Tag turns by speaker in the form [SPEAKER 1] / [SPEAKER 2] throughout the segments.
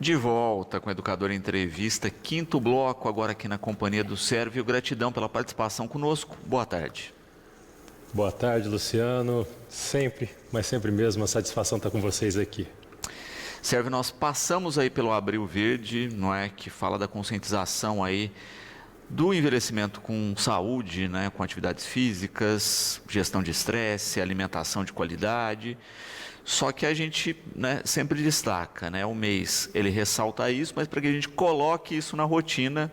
[SPEAKER 1] De volta com o Educador Entrevista, quinto bloco, agora aqui na companhia do Sérvio. Gratidão pela participação conosco. Boa tarde.
[SPEAKER 2] Boa tarde, Luciano. Sempre, mas sempre mesmo, uma satisfação estar com vocês aqui.
[SPEAKER 1] Sérvio, nós passamos aí pelo Abril Verde, não é, que fala da conscientização aí do envelhecimento com saúde, né, com atividades físicas, gestão de estresse, alimentação de qualidade. Só que a gente, né, sempre destaca, né, o mês ele ressalta isso, mas para que a gente coloque isso na rotina,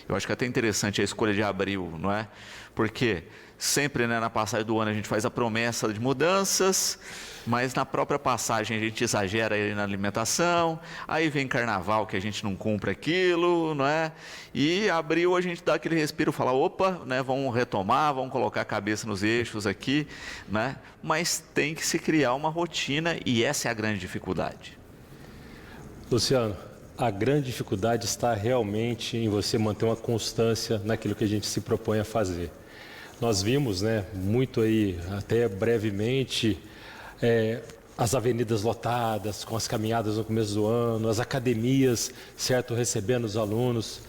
[SPEAKER 1] eu acho que é até interessante a escolha de abril, não é? Porque sempre, né, na passagem do ano a gente faz a promessa de mudanças, mas na própria passagem a gente exagera aí na alimentação, aí vem carnaval que a gente não cumpre aquilo, não é? E abril a gente dá aquele respiro, fala, opa, né, vamos retomar, vamos colocar a cabeça nos eixos aqui, né? Mas tem que se criar uma rotina e essa é a grande dificuldade.
[SPEAKER 2] Luciano, a grande dificuldade está realmente em você manter uma constância naquilo que a gente se propõe a fazer. Nós vimos, né, muito aí, até brevemente, as avenidas lotadas, com as caminhadas no começo do ano, as academias, certo, recebendo os alunos,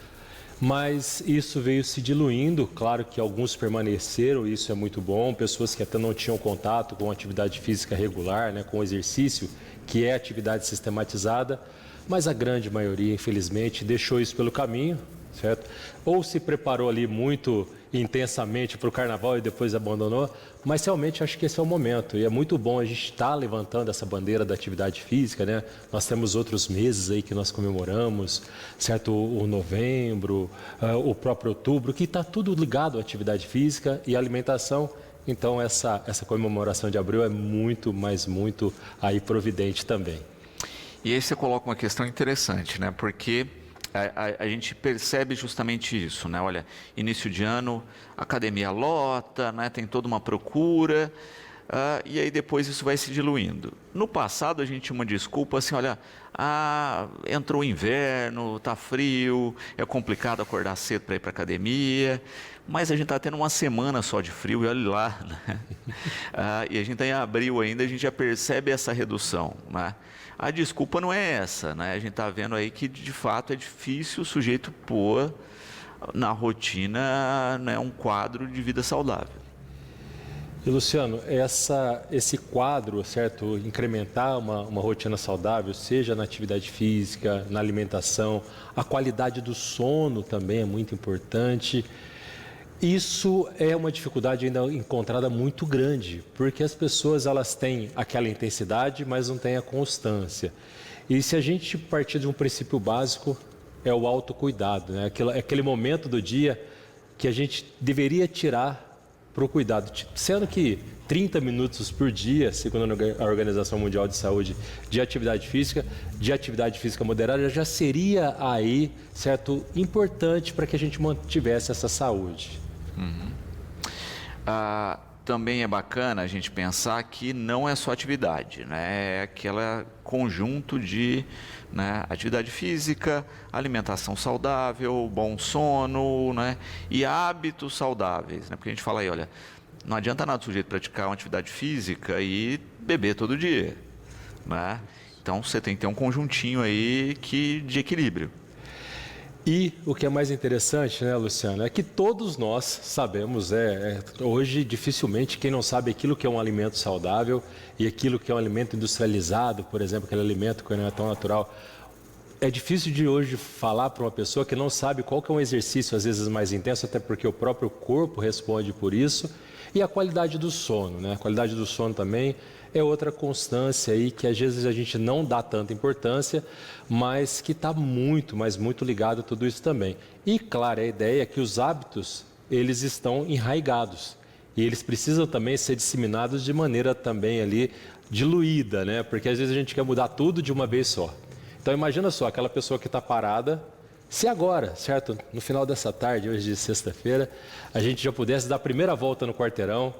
[SPEAKER 2] mas isso veio se diluindo. Claro que alguns permaneceram, isso é muito bom, pessoas que até não tinham contato com atividade física regular, né, com exercício, que é atividade sistematizada, mas a grande maioria, infelizmente, deixou isso pelo caminho, certo? Ou se preparou ali muito intensamente para o carnaval e depois abandonou, mas realmente acho que esse é o momento e é muito bom a gente estar levantando essa bandeira da atividade física, né? Nós temos outros meses aí que nós comemoramos, certo? O novembro, o próprio outubro, que está tudo ligado à atividade física e alimentação. Então essa comemoração de abril é muito, mas muito aí providente também.
[SPEAKER 1] E aí você coloca uma questão interessante, né? Porque a gente percebe justamente isso, né? Olha, início de ano, academia lota, né? Tem toda uma procura, e aí depois isso vai se diluindo. No passado a gente tinha uma desculpa assim, olha, entrou o inverno, tá frio, é complicado acordar cedo para ir para academia, mas a gente está tendo uma semana só de frio e olha lá, né? E a gente está em abril ainda, a gente já percebe essa redução, né? A desculpa não é essa, né? A gente está vendo aí que de fato é difícil o sujeito pôr na rotina, né, um quadro de vida saudável.
[SPEAKER 2] E Luciano, esse quadro, certo, incrementar uma rotina saudável, seja na atividade física, na alimentação, a qualidade do sono também é muito importante. Isso é uma dificuldade ainda encontrada muito grande, porque as pessoas elas têm aquela intensidade, mas não têm a constância. E se a gente partir de um princípio básico, é o autocuidado, né? Aquele momento do dia que a gente deveria tirar para o cuidado, sendo que 30 minutos por dia, segundo a Organização Mundial de Saúde, de atividade física moderada, já seria aí, certo, importante para que a gente mantivesse essa saúde.
[SPEAKER 1] Uhum. Também é bacana a gente pensar que não é só atividade, né? É aquele conjunto de, né, atividade física, alimentação saudável, bom sono, né, e hábitos saudáveis, né? Porque a gente fala aí, olha, não adianta nada o sujeito praticar uma atividade física e beber todo dia, né? Então você tem que ter um conjuntinho aí de equilíbrio.
[SPEAKER 2] E o que é mais interessante, né, Luciano, é que todos nós sabemos, hoje dificilmente quem não sabe aquilo que é um alimento saudável e aquilo que é um alimento industrializado, por exemplo, aquele alimento que não é tão natural. É difícil de hoje falar para uma pessoa que não sabe qual que é um exercício às vezes mais intenso, até porque o próprio corpo responde por isso, e a qualidade do sono, né? A qualidade do sono também é outra constância aí que às vezes a gente não dá tanta importância, mas que está muito, mas muito ligado a tudo isso também. E claro, a ideia é que os hábitos, eles estão enraigados e eles precisam também ser disseminados de maneira também ali diluída, né? Porque às vezes a gente quer mudar tudo de uma vez só. Então imagina só, aquela pessoa que está parada, se agora, certo, no final dessa tarde, hoje de sexta-feira, a gente já pudesse dar a primeira volta no quarteirão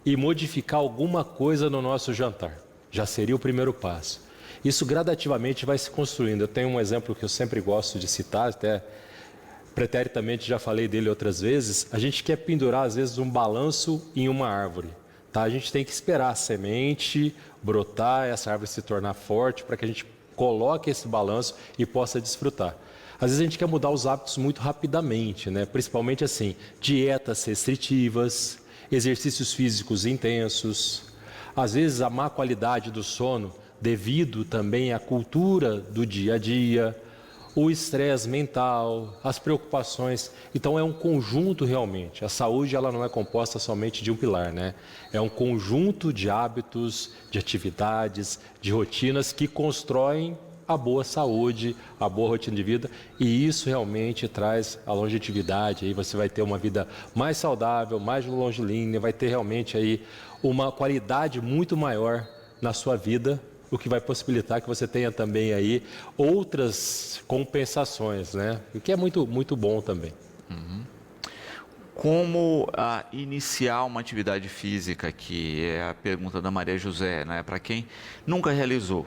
[SPEAKER 2] e modificar alguma coisa no nosso jantar, já seria o primeiro passo. Isso gradativamente vai se construindo. Eu tenho um exemplo que eu sempre gosto de citar, até preteritamente já falei dele outras vezes. A gente quer pendurar às vezes um balanço em uma árvore, tá? A gente tem que esperar a semente brotar, essa árvore se tornar forte para que a gente coloque esse balanço e possa desfrutar. Às vezes a gente quer mudar os hábitos muito rapidamente, né? Principalmente assim, dietas restritivas, exercícios físicos intensos, às vezes a má qualidade do sono devido também à cultura do dia a dia, o estresse mental, as preocupações. Então é um conjunto realmente. A saúde ela não é composta somente de um pilar, né? É um conjunto de hábitos, de atividades, de rotinas que constroem a boa saúde, a boa rotina de vida, e isso realmente traz a longevidade. Aí você vai ter uma vida mais saudável, mais longilínea, vai ter realmente aí uma qualidade muito maior na sua vida, o que vai possibilitar que você tenha também aí outras compensações, né? O que é muito, muito bom também.
[SPEAKER 1] Como iniciar uma atividade física, que é a pergunta da Maria José, né? Para quem nunca realizou.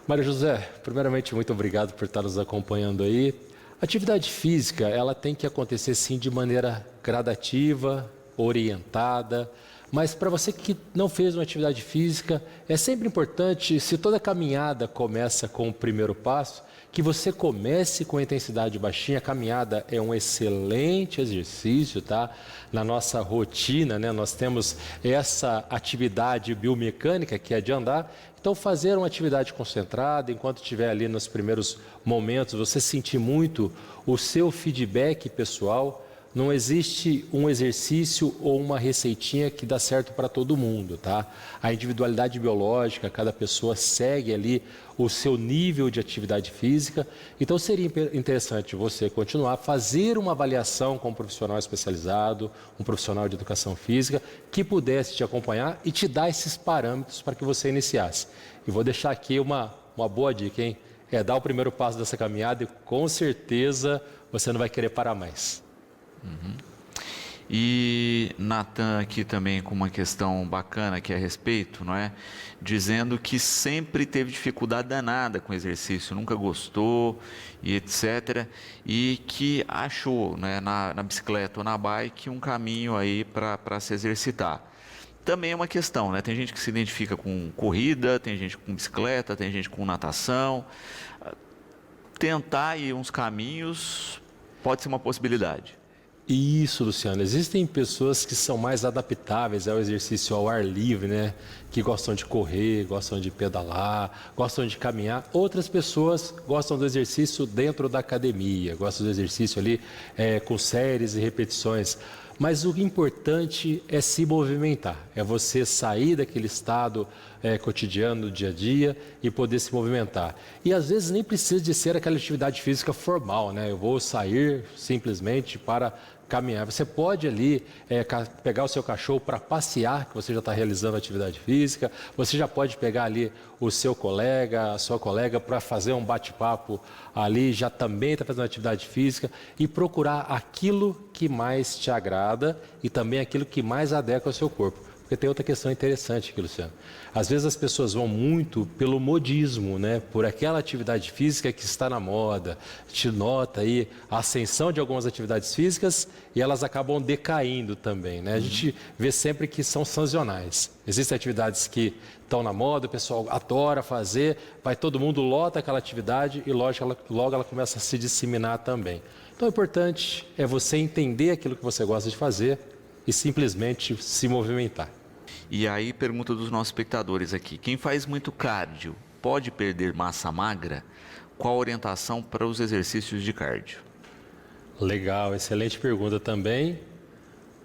[SPEAKER 2] Maria José, primeiramente, muito obrigado por estar nos acompanhando aí. Atividade física, ela tem que acontecer sim de maneira gradativa, orientada, mas para você que não fez uma atividade física, é sempre importante, se toda caminhada começa com o primeiro passo, que você comece com a intensidade baixinha. A caminhada é um excelente exercício, tá? Na nossa rotina, né? Nós temos essa atividade biomecânica que é de andar. Então, fazer uma atividade concentrada, enquanto estiver ali nos primeiros momentos, você sentir muito o seu feedback pessoal. Não existe um exercício ou uma receitinha que dá certo para todo mundo, tá? A individualidade biológica, cada pessoa segue ali o seu nível de atividade física. Então seria interessante você continuar a fazer uma avaliação com um profissional especializado, um profissional de educação física, que pudesse te acompanhar e te dar esses parâmetros para que você iniciasse. E vou deixar aqui uma boa dica, hein? É dar o primeiro passo dessa caminhada e com certeza você não vai querer parar mais.
[SPEAKER 1] E Natan aqui também com uma questão bacana que é a respeito, não é? Dizendo que sempre teve dificuldade danada com exercício, nunca gostou e etc. E que achou, né, na bicicleta ou na bike um caminho aí para se exercitar. Também é uma questão, né? Tem gente que se identifica com corrida, tem gente com bicicleta, tem gente com natação. Tentar aí uns caminhos pode ser uma possibilidade.
[SPEAKER 2] Isso, Luciano. Existem pessoas que são mais adaptáveis ao exercício ao ar livre, né? Que gostam de correr, gostam de pedalar, gostam de caminhar. Outras pessoas gostam do exercício dentro da academia, gostam do exercício ali com séries e repetições. Mas o importante é se movimentar, é você sair daquele estado cotidiano do dia a dia e poder se movimentar. E às vezes nem precisa de ser aquela atividade física formal, né? Eu vou sair simplesmente para caminhar. Você pode ali pegar o seu cachorro para passear, que você já está realizando atividade física. Você já pode pegar ali o seu colega, a sua colega para fazer um bate-papo ali, já também está fazendo atividade física, e procurar aquilo que mais te agrada e também aquilo que mais adequa ao seu corpo. Porque tem outra questão interessante aqui, Luciano. Às vezes as pessoas vão muito pelo modismo, né? Por aquela atividade física que está na moda. A gente nota aí a ascensão de algumas atividades físicas e elas acabam decaindo também, né? A gente vê sempre que são sazonais. Existem atividades que estão na moda, o pessoal adora fazer, vai todo mundo, lota aquela atividade e logo ela começa a se disseminar também. Então o importante é você entender aquilo que você gosta de fazer e simplesmente se movimentar.
[SPEAKER 1] E aí, pergunta dos nossos espectadores aqui: quem faz muito cardio pode perder massa magra? Qual a orientação para os exercícios de cardio?
[SPEAKER 2] Legal, excelente pergunta também.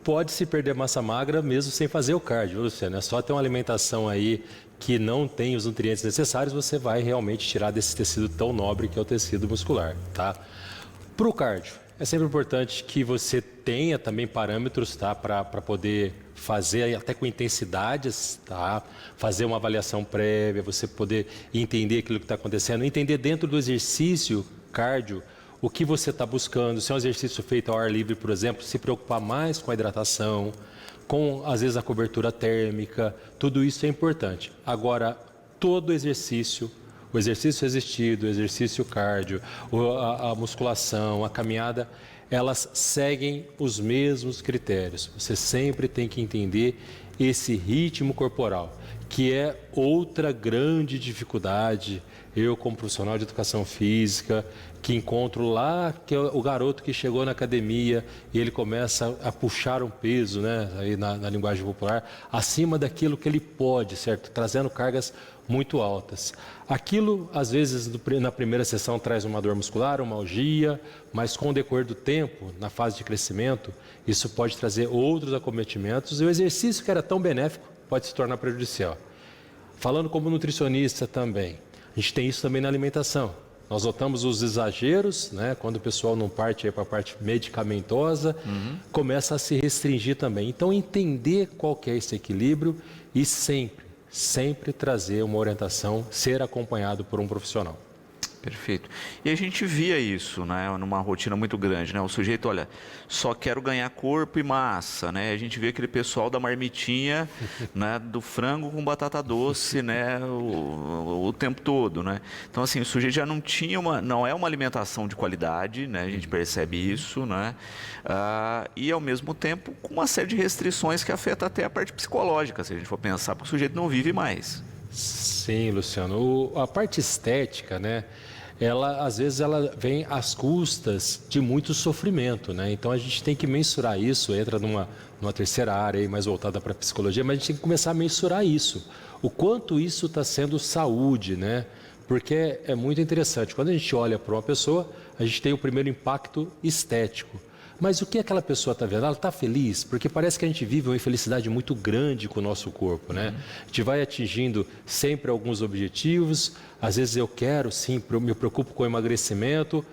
[SPEAKER 2] Pode-se perder massa magra mesmo sem fazer o cardio, Luciano. É só ter uma alimentação aí que não tem os nutrientes necessários, você vai realmente tirar desse tecido tão nobre que é o tecido muscular, tá? Para o cardio, é sempre importante que você tenha também parâmetros, tá, para poder fazer até com intensidades, tá? Fazer uma avaliação prévia, você poder entender aquilo que está acontecendo, entender dentro do exercício cardio o que você está buscando. Se é um exercício feito ao ar livre, por exemplo, se preocupar mais com a hidratação, com às vezes a cobertura térmica, tudo isso é importante. Agora, todo exercício, o exercício resistido, o exercício cardio, a musculação, a caminhada, elas seguem os mesmos critérios. Você sempre tem que entender esse ritmo corporal, que é outra grande dificuldade. Eu, como profissional de educação física, que encontro lá que é o garoto que chegou na academia e ele começa a puxar um peso, né, aí na linguagem popular, acima daquilo que ele pode, certo? Trazendo cargas muito altas. Aquilo, às vezes, na primeira sessão traz uma dor muscular, uma algia, mas com o decorrer do tempo, na fase de crescimento, isso pode trazer outros acometimentos e o exercício que era tão benéfico pode se tornar prejudicial. Falando como nutricionista também, a gente tem isso também na alimentação. Nós notamos os exageros, né? Quando o pessoal não parte para a parte medicamentosa, começa a se restringir também. Então, entender qual que é esse equilíbrio e sempre trazer uma orientação, ser acompanhado por um profissional.
[SPEAKER 1] Perfeito. E a gente via isso, né, numa rotina muito grande, né? O sujeito, olha, só quero ganhar corpo e massa, né? A gente vê aquele pessoal da marmitinha, né, do frango com batata doce, né, o tempo todo, né? Então, assim, o sujeito já não é uma alimentação de qualidade, né? A gente percebe isso, né? E ao mesmo tempo com uma série de restrições que afeta até a parte psicológica, se a gente for pensar, porque o sujeito não vive mais.
[SPEAKER 2] Sim, Luciano. A parte estética, né? Às vezes ela vem às custas de muito sofrimento, né? Então a gente tem que mensurar isso, entra numa terceira área aí mais voltada para a psicologia, mas a gente tem que começar a mensurar isso. O quanto isso está sendo saúde, né? Porque é muito interessante. Quando a gente olha para uma pessoa, a gente tem o primeiro impacto estético. Mas o que aquela pessoa está vendo? Ela está feliz? Porque parece que a gente vive uma infelicidade muito grande com o nosso corpo, né? A gente vai atingindo sempre alguns objetivos. Às vezes eu quero, sim, me preocupo com o emagrecimento.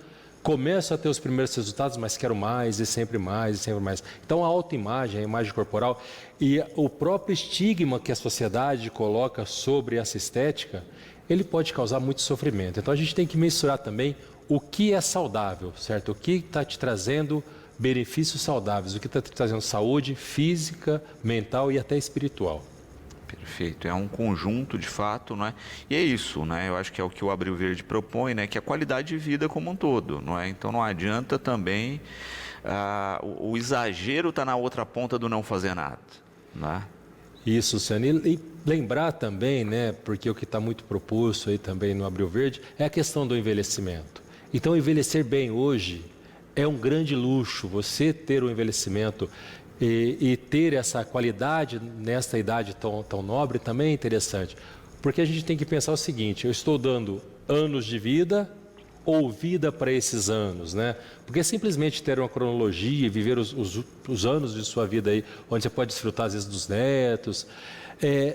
[SPEAKER 2] Começo a ter os primeiros resultados, mas quero mais e sempre mais e sempre mais. Então a autoimagem, a imagem corporal e o próprio estigma que a sociedade coloca sobre essa estética, ele pode causar muito sofrimento. Então a gente tem que mensurar também o que é saudável, certo? O que está te trazendo benefícios saudáveis, o que está trazendo saúde física, mental e até espiritual.
[SPEAKER 1] Perfeito, é um conjunto de fato, não é? E é isso, né? Eu acho que é o que o Abril Verde propõe, né? Que é a qualidade de vida como um todo, não é? Então não adianta também, o exagero está na outra ponta do não fazer nada, né?
[SPEAKER 2] Isso, Luciano. E lembrar também, né? Porque o que está muito proposto aí também no Abril Verde é a questão do envelhecimento. Então envelhecer bem hoje é um grande luxo, você ter o envelhecimento e ter essa qualidade nesta idade tão nobre também é interessante. Porque a gente tem que pensar o seguinte, eu estou dando anos de vida ou vida para esses anos, né? Porque simplesmente ter uma cronologia e viver os anos de sua vida aí, onde você pode desfrutar às vezes dos netos,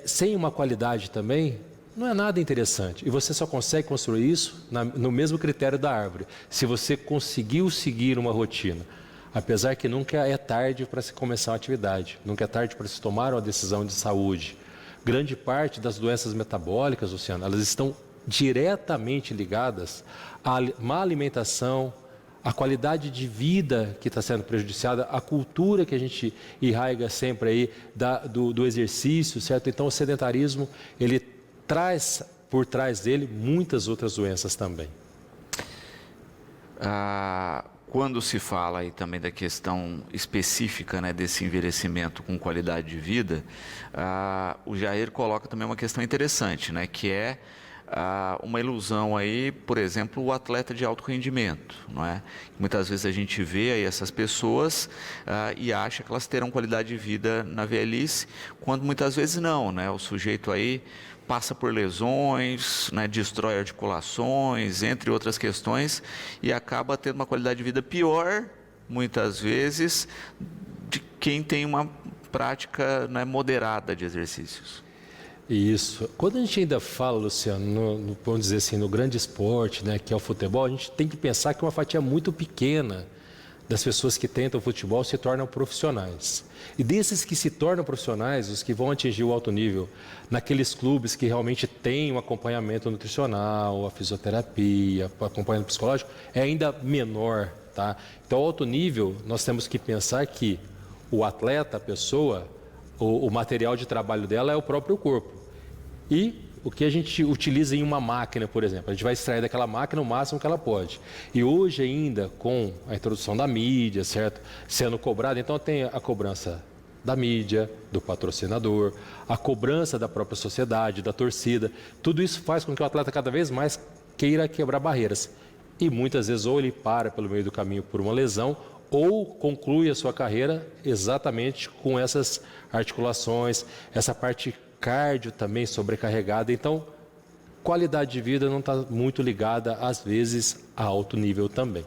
[SPEAKER 2] sem uma qualidade também, não é nada interessante. E você só consegue construir isso no mesmo critério da árvore, se você conseguiu seguir uma rotina. Apesar que nunca é tarde para se começar uma atividade, nunca é tarde para se tomar uma decisão de saúde. Grande parte das doenças metabólicas, Luciano, elas estão diretamente ligadas à má alimentação, à qualidade de vida que está sendo prejudiciada, à cultura que a gente irraiga sempre aí do exercício, certo? Então o sedentarismo, ele traz por trás dele muitas outras doenças também.
[SPEAKER 1] Quando se fala aí também da questão específica, né, desse envelhecimento com qualidade de vida, o Jair coloca também uma questão interessante, né, que é uma ilusão aí, por exemplo, o atleta de alto rendimento, não é? Muitas vezes a gente vê aí essas pessoas e acha que elas terão qualidade de vida na velhice, quando muitas vezes não, né? O sujeito aí passa por lesões, né, destrói articulações, entre outras questões, e acaba tendo uma qualidade de vida pior, muitas vezes, de quem tem uma prática, né, moderada de exercícios.
[SPEAKER 2] Isso. Quando a gente ainda fala, Luciano, vamos dizer assim, no grande esporte, né, que é o futebol, a gente tem que pensar que uma fatia muito pequena das pessoas que tentam futebol se tornam profissionais. E desses que se tornam profissionais, os que vão atingir o alto nível, naqueles clubes que realmente têm um acompanhamento nutricional, a fisioterapia, o acompanhamento psicológico, é ainda menor, tá? Então, ao alto nível, nós temos que pensar que o atleta, a pessoa, o material de trabalho dela é o próprio corpo. E o que a gente utiliza em uma máquina, por exemplo, a gente vai extrair daquela máquina o máximo que ela pode. E hoje ainda, com a introdução da mídia, certo? Sendo cobrada, então tem a cobrança da mídia, do patrocinador, a cobrança da própria sociedade, da torcida. Tudo isso faz com que o atleta cada vez mais queira quebrar barreiras. E muitas vezes ou ele para pelo meio do caminho por uma lesão ou conclui a sua carreira exatamente com essas articulações, essa parte cardio também sobrecarregada. Então, qualidade de vida não está muito ligada, às vezes, a alto nível também.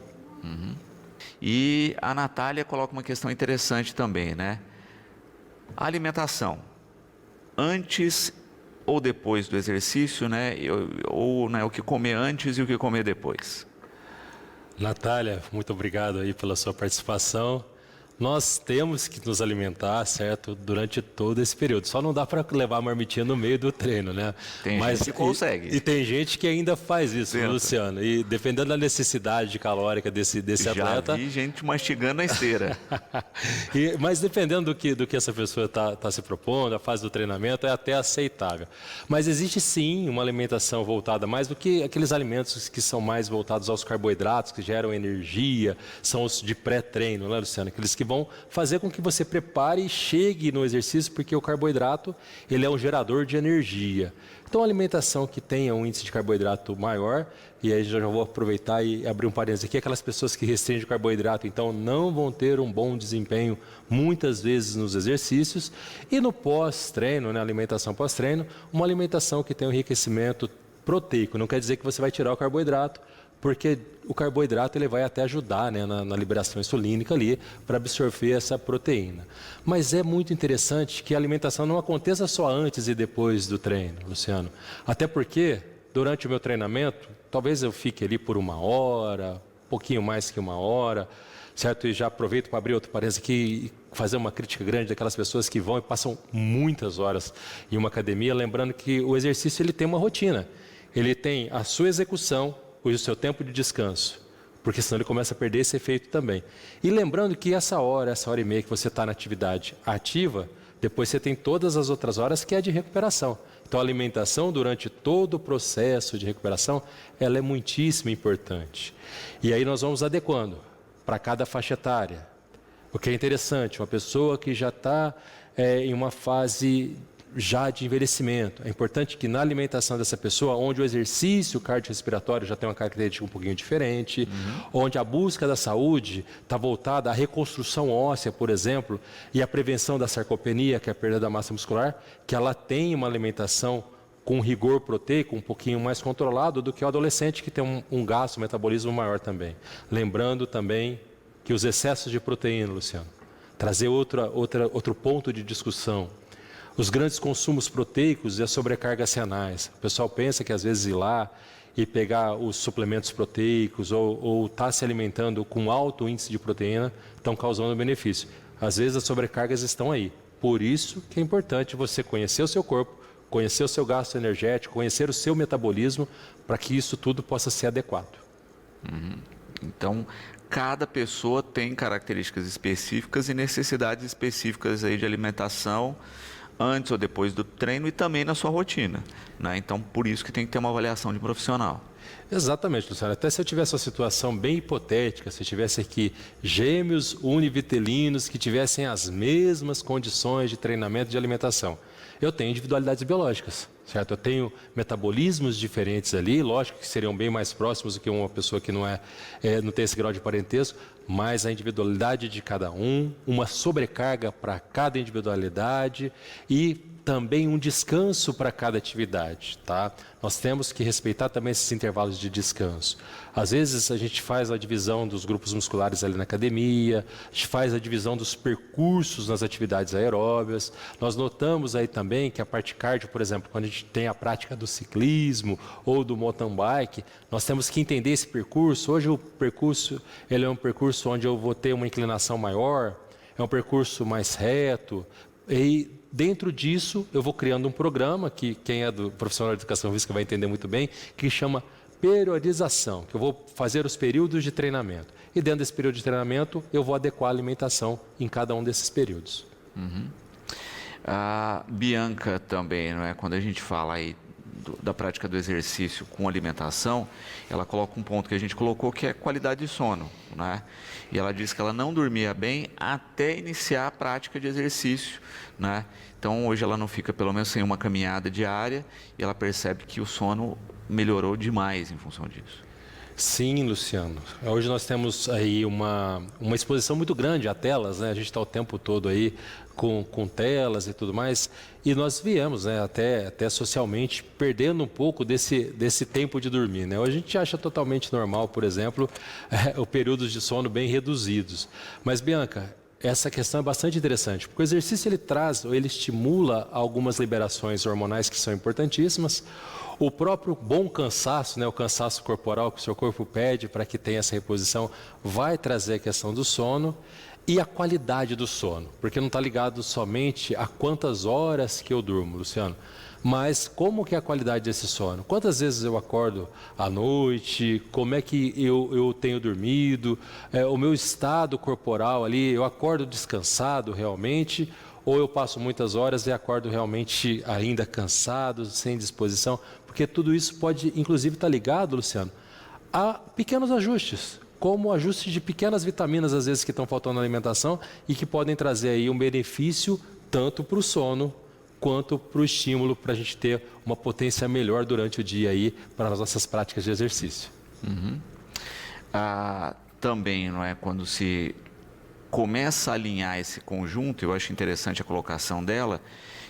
[SPEAKER 1] E a Natália coloca uma questão interessante também, né? A alimentação, antes ou depois do exercício, né? Ou né, o que comer antes e o que comer depois.
[SPEAKER 2] Natália, muito obrigado aí pela sua participação. Nós temos que nos alimentar, certo, durante todo esse período. Só não dá para levar a marmitinha no meio do treino, né?
[SPEAKER 1] Tem gente que consegue.
[SPEAKER 2] E tem gente que ainda faz isso,
[SPEAKER 1] Tenta.
[SPEAKER 2] Luciano. E dependendo da necessidade calórica desse atleta...
[SPEAKER 1] Já vi gente mastigando na esteira.
[SPEAKER 2] Mas dependendo do que essa pessoa está se propondo, a fase do treinamento, é até aceitável. Mas existe sim uma alimentação voltada mais do que aqueles alimentos que são mais voltados aos carboidratos, que geram energia, são os de pré-treino, né, Luciano? Aqueles que vão fazer com que você prepare e chegue no exercício, porque o carboidrato ele é um gerador de energia. Então, a alimentação que tenha um índice de carboidrato maior, e aí já vou aproveitar e abrir um parênteses aqui, aquelas pessoas que restringem o carboidrato, então não vão ter um bom desempenho muitas vezes nos exercícios. E no pós-treino, né, alimentação pós-treino, uma alimentação que tem um enriquecimento proteico. Não quer dizer que você vai tirar o carboidrato, porque o carboidrato ele vai até ajudar, né, na liberação insulínica ali para absorver essa proteína. Mas é muito interessante que a alimentação não aconteça só antes e depois do treino, Luciano. Até porque, durante o meu treinamento, talvez eu fique ali por 1 hora, um pouquinho mais que 1 hora, certo? E já aproveito para abrir outro parênteses aqui e fazer uma crítica grande daquelas pessoas que vão e passam muitas horas em uma academia, lembrando que o exercício ele tem uma rotina. Ele tem a sua execução, o seu tempo de descanso, porque senão ele começa a perder esse efeito também. E lembrando que essa hora e meia que você está na atividade ativa, depois você tem todas as outras horas que é de recuperação. Então a alimentação durante todo o processo de recuperação, ela é muitíssimo importante. E aí nós vamos adequando para cada faixa etária. O que é interessante, uma pessoa que já está em uma fase já de envelhecimento. É importante que na alimentação dessa pessoa, onde o exercício cardiorrespiratório já tem uma característica um pouquinho diferente, onde a busca da saúde está voltada à reconstrução óssea, por exemplo, e à prevenção da sarcopenia, que é a perda da massa muscular, que ela tem uma alimentação com rigor proteico um pouquinho mais controlado do que o adolescente, que tem um gasto, um metabolismo maior também. Lembrando também que os excessos de proteína, Luciano, trazer outro ponto de discussão. Os grandes consumos proteicos e as sobrecargas renais. O pessoal pensa que às vezes ir lá e pegar os suplementos proteicos ou estar se alimentando com alto índice de proteína estão causando benefício. Às vezes as sobrecargas estão aí. Por isso que é importante você conhecer o seu corpo, conhecer o seu gasto energético, conhecer o seu metabolismo, para que isso tudo possa ser adequado.
[SPEAKER 1] Então, cada pessoa tem características específicas e necessidades específicas aí de alimentação, antes ou depois do treino e também na sua rotina, né? Então, por isso que tem que ter uma avaliação de profissional.
[SPEAKER 2] Exatamente, Luciano. Até se eu tivesse uma situação bem hipotética, se eu tivesse aqui gêmeos univitelinos que tivessem as mesmas condições de treinamento e de alimentação, eu tenho individualidades biológicas, certo? Eu tenho metabolismos diferentes ali, lógico que seriam bem mais próximos do que uma pessoa que não tem esse grau de parentesco, mas a individualidade de cada um, uma sobrecarga para cada individualidade e também um descanso para cada atividade, tá? Nós temos que respeitar também esses intervalos de descanso. Às vezes a gente faz a divisão dos grupos musculares ali na academia, a gente faz a divisão dos percursos nas atividades aeróbias. Nós notamos aí também que a parte cardio, por exemplo, quando a gente tem a prática do ciclismo ou do mountain bike, nós temos que entender esse percurso. Hoje o percurso, ele é um percurso onde eu vou ter uma inclinação maior, é um percurso mais reto, e dentro disso eu vou criando um programa que quem é do profissional de educação física vai entender muito bem, que chama periodização, que eu vou fazer os períodos de treinamento. E dentro desse período de treinamento eu vou adequar a alimentação em cada um desses períodos.
[SPEAKER 1] A Bianca também, não é? Quando a gente fala aí da prática do exercício com alimentação, ela coloca um ponto que a gente colocou, que é qualidade de sono, né? E ela diz que ela não dormia bem até iniciar a prática de exercício, né? Então, hoje ela não fica pelo menos sem uma caminhada diária e ela percebe que o sono melhorou demais em função disso.
[SPEAKER 2] Sim, Luciano. Hoje nós temos aí uma exposição muito grande a telas, né? A gente está o tempo todo aí com telas e tudo mais. E nós viemos, né, até socialmente, perdendo um pouco desse tempo de dormir, né? Hoje a gente acha totalmente normal, por exemplo, o períodos de sono bem reduzidos. Mas, Bianca, essa questão é bastante interessante, porque o exercício ele traz, ou ele estimula algumas liberações hormonais que são importantíssimas. O próprio bom cansaço, né, o cansaço corporal que o seu corpo pede para que tenha essa reposição, vai trazer a questão do sono e a qualidade do sono, porque não está ligado somente a quantas horas que eu durmo, Luciano, mas como que é a qualidade desse sono? Quantas vezes eu acordo à noite? Como é que eu tenho dormido? O meu estado corporal ali, eu acordo descansado realmente? Ou eu passo muitas horas e acordo realmente ainda cansado, sem disposição? Porque tudo isso pode, inclusive, estar ligado, Luciano, a pequenos ajustes, como ajustes de pequenas vitaminas, às vezes, que estão faltando na alimentação e que podem trazer aí um benefício tanto para o sono quanto para o estímulo, para a gente ter uma potência melhor durante o dia aí para as nossas práticas de exercício.
[SPEAKER 1] Uhum. Também, não é, quando se começa a alinhar esse conjunto, eu acho interessante a colocação dela,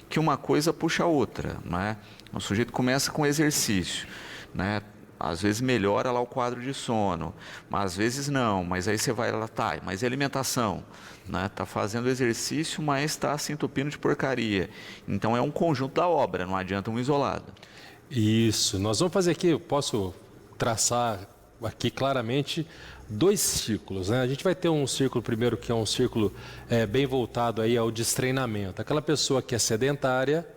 [SPEAKER 1] que uma coisa puxa a outra, não é? O sujeito começa com exercício, né? Às vezes melhora lá o quadro de sono, mas às vezes não, mas aí você vai lá, tá, mas e alimentação? Né? Tá fazendo exercício, mas está se entupindo de porcaria. Então é um conjunto da obra, não adianta um isolado.
[SPEAKER 2] Isso, nós vamos fazer aqui, eu posso traçar aqui claramente 2 círculos, né? A gente vai ter um círculo primeiro que é um círculo bem voltado aí ao destreinamento. Aquela pessoa que é sedentária,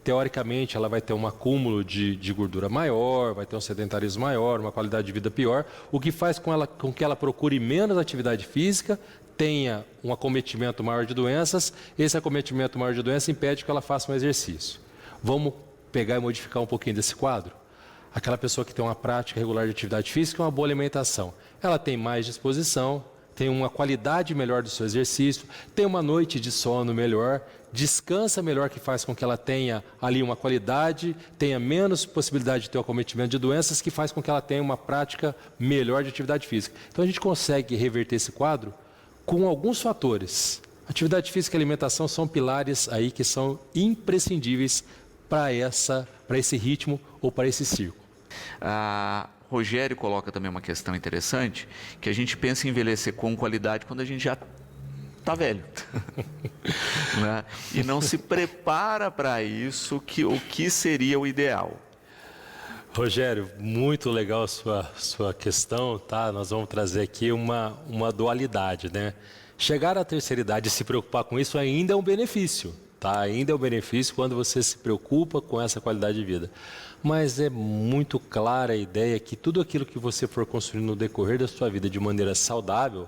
[SPEAKER 2] teoricamente ela vai ter um acúmulo de gordura maior, vai ter um sedentarismo maior, uma qualidade de vida pior, o que faz com que ela procure menos atividade física, tenha um acometimento maior de doenças, esse acometimento maior de doença impede que ela faça um exercício. Vamos pegar e modificar um pouquinho desse quadro? Aquela pessoa que tem uma prática regular de atividade física e uma boa alimentação, ela tem mais disposição, tem uma qualidade melhor do seu exercício, tem uma noite de sono melhor, descansa melhor, que faz com que ela tenha ali uma qualidade, tenha menos possibilidade de ter o acometimento de doenças, que faz com que ela tenha uma prática melhor de atividade física. Então a gente consegue reverter esse quadro com alguns fatores. Atividade física e alimentação são pilares aí que são imprescindíveis para esse ritmo ou para esse círculo.
[SPEAKER 1] Rogério coloca também uma questão interessante, que a gente pensa em envelhecer com qualidade quando a gente já está velho. Né? E não se prepara para isso, o que seria o ideal.
[SPEAKER 2] Rogério, muito legal a sua questão, tá? Nós vamos trazer aqui uma dualidade, né? Chegar à terceira idade e se preocupar com isso ainda é um benefício, tá? Ainda é um benefício quando você se preocupa com essa qualidade de vida. Mas é muito clara a ideia que tudo aquilo que você for construindo no decorrer da sua vida de maneira saudável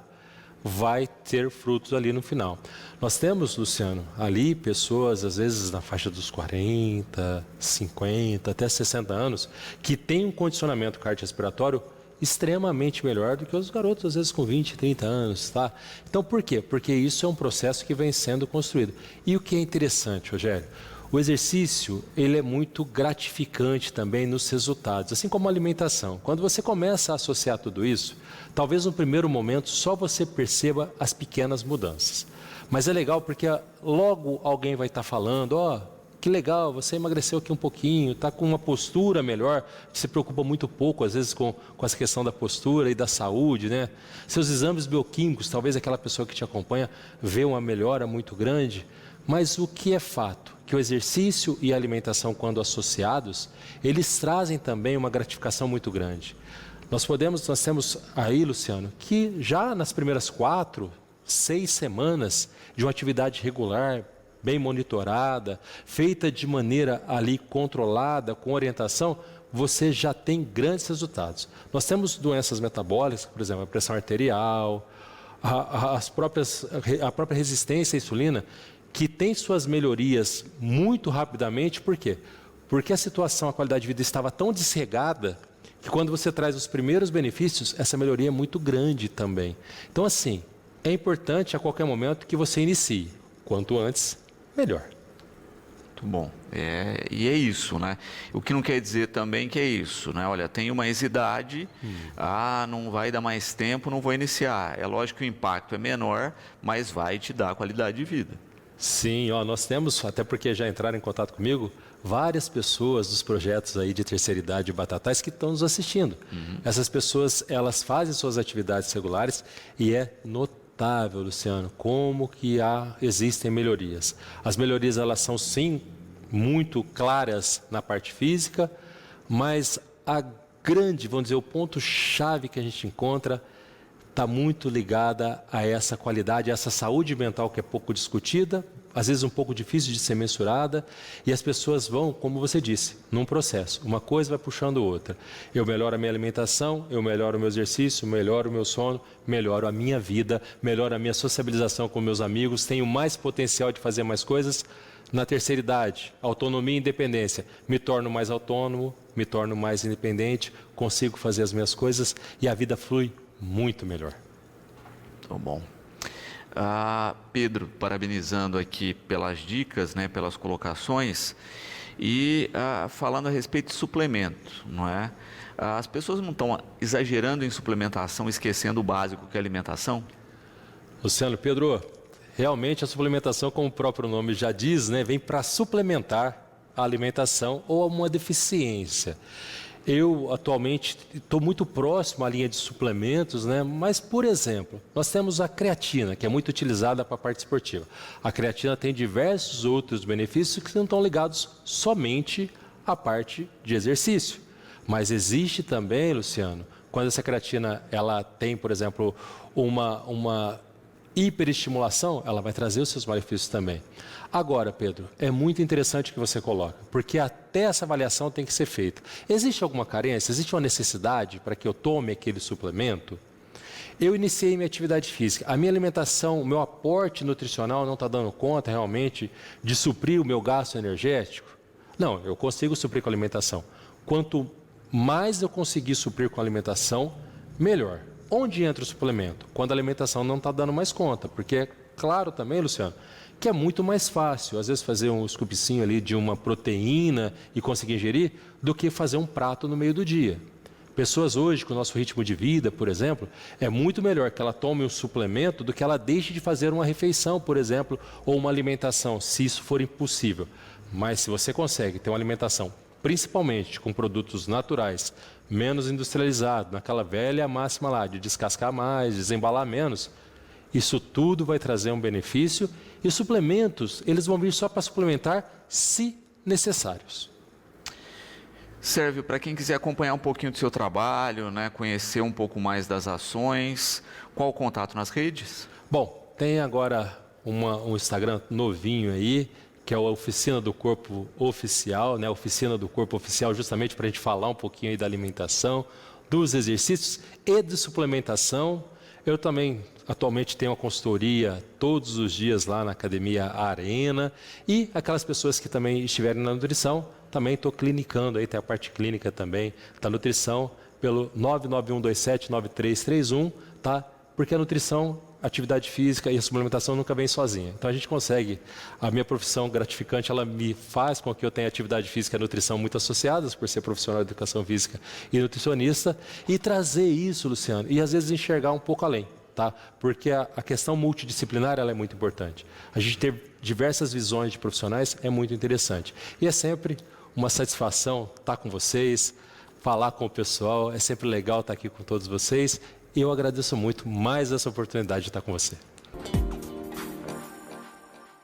[SPEAKER 2] vai ter frutos ali no final. Nós temos, Luciano, ali pessoas, às vezes na faixa dos 40, 50, até 60 anos, que têm um condicionamento cardiorrespiratório extremamente melhor do que os garotos, às vezes com 20, 30 anos, tá? Então, por quê? Porque isso é um processo que vem sendo construído. E o que é interessante, Rogério? O exercício, ele é muito gratificante também nos resultados, assim como a alimentação. Quando você começa a associar tudo isso, talvez no primeiro momento só você perceba as pequenas mudanças. Mas é legal porque logo alguém vai estar falando, que legal, você emagreceu aqui um pouquinho, está com uma postura melhor, se preocupa muito pouco, às vezes, com essa questão da postura e da saúde, né? Seus exames bioquímicos, talvez aquela pessoa que te acompanha vê uma melhora muito grande, mas o que é fato? Que o exercício e a alimentação, quando associados, eles trazem também uma gratificação muito grande. Nós temos aí, Luciano, que já nas primeiras 4, 6 semanas de uma atividade regular, bem monitorada, feita de maneira ali controlada, com orientação, você já tem grandes resultados. Nós temos doenças metabólicas, por exemplo, a pressão arterial, a própria resistência à insulina, que tem suas melhorias muito rapidamente, por quê? Porque a situação, a qualidade de vida estava tão desregada que quando você traz os primeiros benefícios, essa melhoria é muito grande também. Então, assim, é importante a qualquer momento que você inicie. Quanto antes, melhor.
[SPEAKER 1] Muito bom. E é isso, né? O que não quer dizer também que é isso, né? Olha, tem uma exidade, não vai dar mais tempo, não vou iniciar. É lógico que o impacto é menor, mas vai te dar qualidade de vida.
[SPEAKER 2] Sim, nós temos, até porque já entraram em contato comigo, várias pessoas dos projetos aí de terceira idade de Batatais que estão nos assistindo. Essas pessoas, elas fazem suas atividades regulares e é notável, Luciano, como que existem melhorias. As melhorias, elas são sim muito claras na parte física, mas a grande, vamos dizer, o ponto-chave que a gente encontra está muito ligada a essa qualidade, a essa saúde mental que é pouco discutida, às vezes um pouco difícil de ser mensurada, e as pessoas vão, como você disse, num processo. Uma coisa vai puxando outra. Eu melhoro a minha alimentação, eu melhoro o meu exercício, melhoro o meu sono, melhoro a minha vida, melhoro a minha sociabilização com meus amigos, tenho mais potencial de fazer mais coisas. Na terceira idade, autonomia e independência. Me torno mais autônomo, me torno mais independente, consigo fazer as minhas coisas e a vida flui muito melhor.
[SPEAKER 1] Tá bom. Pedro, parabenizando aqui pelas dicas, né, pelas colocações e falando a respeito de suplemento, não é? As pessoas não estão exagerando em suplementação, esquecendo o básico que é a alimentação?
[SPEAKER 2] Luciano, Pedro, realmente a suplementação, como o próprio nome já diz, né, vem para suplementar a alimentação ou uma deficiência. Eu, atualmente, estou muito próximo à linha de suplementos, né? Mas, por exemplo, nós temos a creatina, que é muito utilizada para a parte esportiva. A creatina tem diversos outros benefícios que não estão ligados somente à parte de exercício. Mas existe também, Luciano, quando essa creatina ela tem, por exemplo, uma hiperestimulação, ela vai trazer os seus malefícios também. Agora, Pedro, é muito interessante o que você coloca, porque até essa avaliação tem que ser feita. Existe alguma carência? Existe uma necessidade para que eu tome aquele suplemento? Eu iniciei minha atividade física. A minha alimentação, o meu aporte nutricional não está dando conta realmente de suprir o meu gasto energético? Não, eu consigo suprir com a alimentação. Quanto mais eu conseguir suprir com a alimentação, melhor. Onde entra o suplemento? Quando a alimentação não está dando mais conta, porque é claro também, Luciano, que é muito mais fácil, às vezes, fazer um scoopzinho ali de uma proteína e conseguir ingerir, do que fazer um prato no meio do dia. Pessoas hoje, com o nosso ritmo de vida, por exemplo, é muito melhor que ela tome um suplemento do que ela deixe de fazer uma refeição, por exemplo, ou uma alimentação, se isso for impossível. Mas se você consegue ter uma alimentação, principalmente com produtos naturais, menos industrializados, naquela velha máxima lá de descascar mais, desembalar menos, isso tudo vai trazer um benefício e suplementos, eles vão vir só para suplementar se necessários.
[SPEAKER 1] Serve para quem quiser acompanhar um pouquinho do seu trabalho, né, conhecer um pouco mais das ações. Qual o contato nas redes?
[SPEAKER 2] Bom, tem agora um Instagram novinho aí, que é a Oficina do Corpo Oficial, né? Oficina do Corpo Oficial, justamente para a gente falar um pouquinho aí da alimentação, dos exercícios e de suplementação. Eu também atualmente tenho uma consultoria todos os dias lá na Academia Arena e aquelas pessoas que também estiverem na nutrição, também estou clinicando aí, tem a parte clínica também da nutrição pelo 991279331, tá? Porque a nutrição, atividade física e a suplementação nunca vem sozinha. Então a gente consegue, a minha profissão gratificante, ela me faz com que eu tenha atividade física e nutrição muito associadas, por ser profissional de educação física e nutricionista, e trazer isso, Luciano, e às vezes enxergar um pouco além, tá? Porque a questão multidisciplinar, ela é muito importante. A gente ter diversas visões de profissionais é muito interessante. E é sempre uma satisfação estar com vocês, falar com o pessoal, é sempre legal estar aqui com todos vocês. E eu agradeço muito mais essa oportunidade de estar com você.